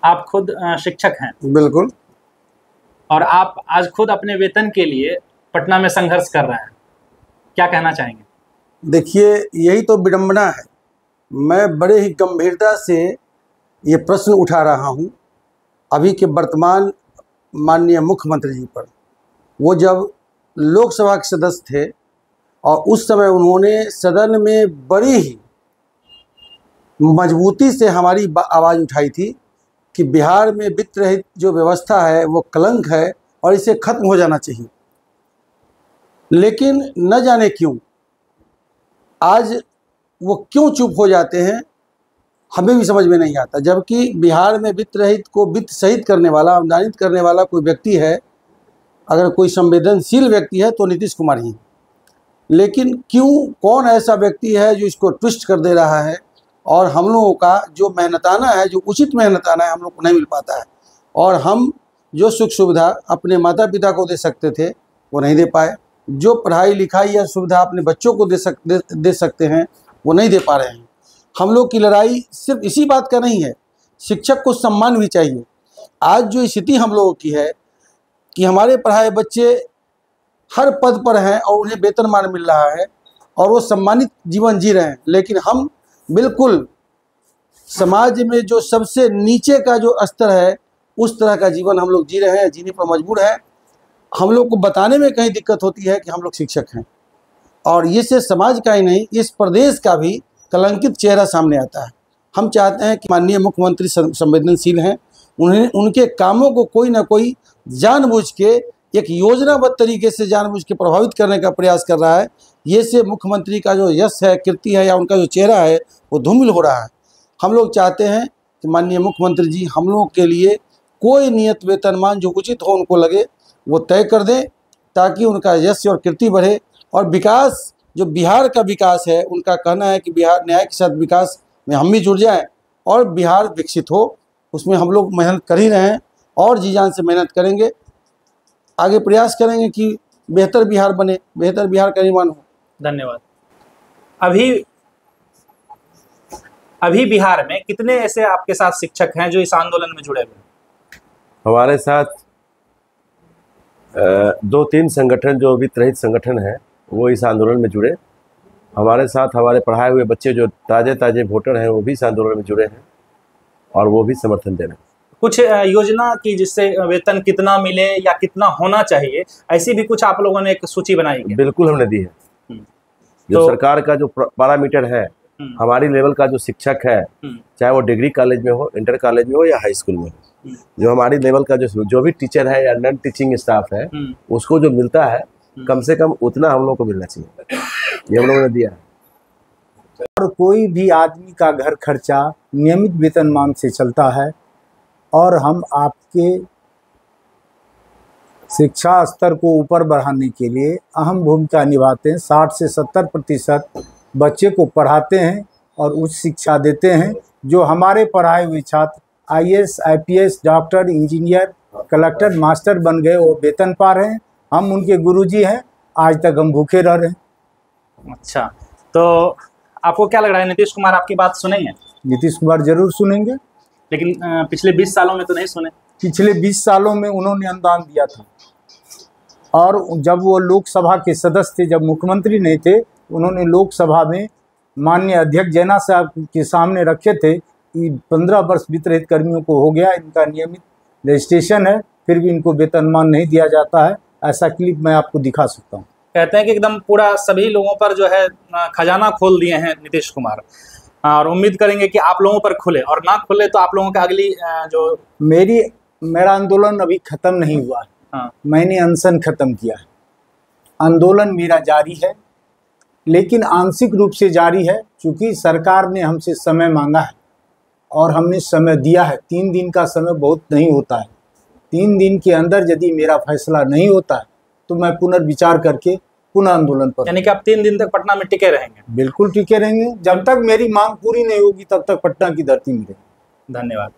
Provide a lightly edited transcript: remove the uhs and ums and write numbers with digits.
आप खुद शिक्षक हैं। बिल्कुल। और आप आज खुद अपने वेतन के लिए पटना में संघर्ष कर रहे हैं, क्या कहना चाहेंगे? देखिए, यही तो विडंबना है। मैं बड़े ही गंभीरता से ये प्रश्न उठा रहा हूँ अभी के वर्तमान माननीय मुख्यमंत्री जी पर। वो जब लोकसभा के सदस्य थे और उस समय उन्होंने सदन में बड़ी ही मजबूती से हमारी आवाज़ उठाई थी कि बिहार में वित्त रहित जो व्यवस्था है वो कलंक है और इसे खत्म हो जाना चाहिए। लेकिन न जाने क्यों आज वो क्यों चुप हो जाते हैं, हमें भी समझ में नहीं आता। जबकि बिहार में वित्त रहित को वित्त सहित करने वाला, अनुदानित करने वाला कोई व्यक्ति है, अगर कोई संवेदनशील व्यक्ति है तो नीतीश कुमार ही। लेकिन क्यों, कौन ऐसा व्यक्ति है जो इसको ट्विस्ट कर दे रहा है और हम लोगों का जो मेहनताना है, जो उचित मेहनताना है, हम लोग को नहीं मिल पाता है। और हम जो सुख सुविधा अपने माता पिता को दे सकते थे वो नहीं दे पाए, जो पढ़ाई लिखाई या सुविधा अपने बच्चों को दे सकते हैं वो नहीं दे पा रहे हैं। हम लोग की लड़ाई सिर्फ इसी बात का नहीं है, शिक्षक को सम्मान भी चाहिए। आज जो स्थिति हम लोगों की है कि हमारे पढ़ाए बच्चे हर पद पर हैं और उन्हें वेतनमान मिल रहा है और वो सम्मानित जीवन जी रहे हैं, लेकिन हम बिल्कुल समाज में जो सबसे नीचे का जो स्तर है उस तरह का जीवन हम लोग जी रहे हैं, जीने पर मजबूर हैं। हम लोग को बताने में कहीं दिक्कत होती है कि हम लोग शिक्षक हैं, और ये से समाज का ही नहीं, इस प्रदेश का भी कलंकित चेहरा सामने आता है। हम चाहते हैं कि माननीय मुख्यमंत्री संवेदनशील हैं, उन्हें उनके कामों को कोई ना कोई जानबूझ के एक योजनाबद्ध तरीके से जानबूझ के प्रभावित करने का प्रयास कर रहा है। ये से मुख्यमंत्री का जो यश है, कीर्ति है, या उनका जो चेहरा है वो धूमिल हो रहा है। हम लोग चाहते हैं कि माननीय मुख्यमंत्री जी हम लोगों के लिए कोई नियत वेतनमान जो उचित हो उनको लगे वो तय कर दें, ताकि उनका यश और कीर्ति बढ़े। और विकास, जो बिहार का विकास है, उनका कहना है कि बिहार न्याय के साथ विकास में हम भी जुड़ जाएं और बिहार विकसित हो, उसमें हम लोग मेहनत कर ही रहे हैं और जी जान से मेहनत करेंगे। आगे प्रयास करेंगे कि बेहतर बिहार बने, बेहतर बिहार का निर्माण हो। धन्यवाद। अभी बिहार में कितने ऐसे आपके साथ शिक्षक हैं जो इस आंदोलन में जुड़े हुए हैं? हमारे साथ 2-3 संगठन जो वित्त रहित संगठन है वो इस आंदोलन में जुड़े। हमारे साथ हमारे पढ़ाए हुए बच्चे जो ताजे वोटर हैं वो भी इस आंदोलन में जुड़े हैं और वो भी समर्थन दे रहे हैं। कुछ योजना की जिससे वेतन कितना मिले या कितना होना चाहिए, ऐसी भी कुछ आप लोगों ने एक सूची बनाई है? बिल्कुल हमने दी है। जो सरकार का जो पैरामीटर है, हमारी लेवल का जो शिक्षक है, चाहे वो डिग्री कॉलेज में हो, इंटर कॉलेज में हो या हाई स्कूल में हो, जो हमारी लेवल का जो भी टीचर है या नॉन टीचिंग स्टाफ है, उसको जो मिलता है कम से कम उतना हम लोग को मिलना चाहिए। ये हम लोगों ने दिया है। और कोई भी आदमी का घर खर्चा नियमित वेतनमान से चलता है और हम आपके शिक्षा स्तर को ऊपर बढ़ाने के लिए अहम भूमिका निभाते हैं। 60 से 70% बच्चे को पढ़ाते हैं और उच्च शिक्षा देते हैं। जो हमारे पढ़ाए हुए छात्र IAS, IPS, doctor, engineer, collector, master बन गए, वो वेतन पा रहे हैं। हम उनके गुरुजी हैं, आज तक हम भूखे रह रहे हैं। अच्छा, तो आपको क्या लग रहा है, नीतीश कुमार आपकी बात सुनेंगे? नीतीश कुमार जरूर सुनेंगे, लेकिन पिछले 20 सालों में तो नहीं सुने। पिछले 20 सालों में उन्होंने अनुदान दिया था, और जब वो लोकसभा के सदस्य थे, जब मुख्यमंत्री नहीं थे, उन्होंने लोकसभा में माननीय अध्यक्ष जैना साहब के सामने रखे थे कि 15 वर्ष वित्त रहित कर्मियों को हो गया, इनका नियमित रजिस्ट्रेशन है, फिर भी इनको वेतनमान नहीं दिया जाता है। ऐसा क्लिप मैं आपको दिखा सकता हूँ। कहते हैं कि एकदम पूरा सभी लोगों पर जो है खजाना खोल दिए हैं नीतीश कुमार, और उम्मीद करेंगे कि आप लोगों पर खुले, और ना खुले तो आप लोगों का अगली जो मेरा आंदोलन अभी खत्म नहीं हुआ है। हाँ। मैंने अनशन खत्म किया है। आंदोलन मेरा जारी है, लेकिन आंशिक रूप से जारी है, क्योंकि सरकार ने हमसे समय मांगा है और हमने समय दिया है। 3 दिन का समय बहुत नहीं होता है। 3 दिन के अंदर यदि मेरा फैसला नहीं होता है तो मैं पुनर्विचार करके पुनः आंदोलन पर। यानी कि आप 3 दिन तक पटना में टिके रहेंगे? बिल्कुल टिके रहेंगे, जब तक मेरी मांग पूरी नहीं होगी तब तक पटना की धरती में रहेंगे। धन्यवाद।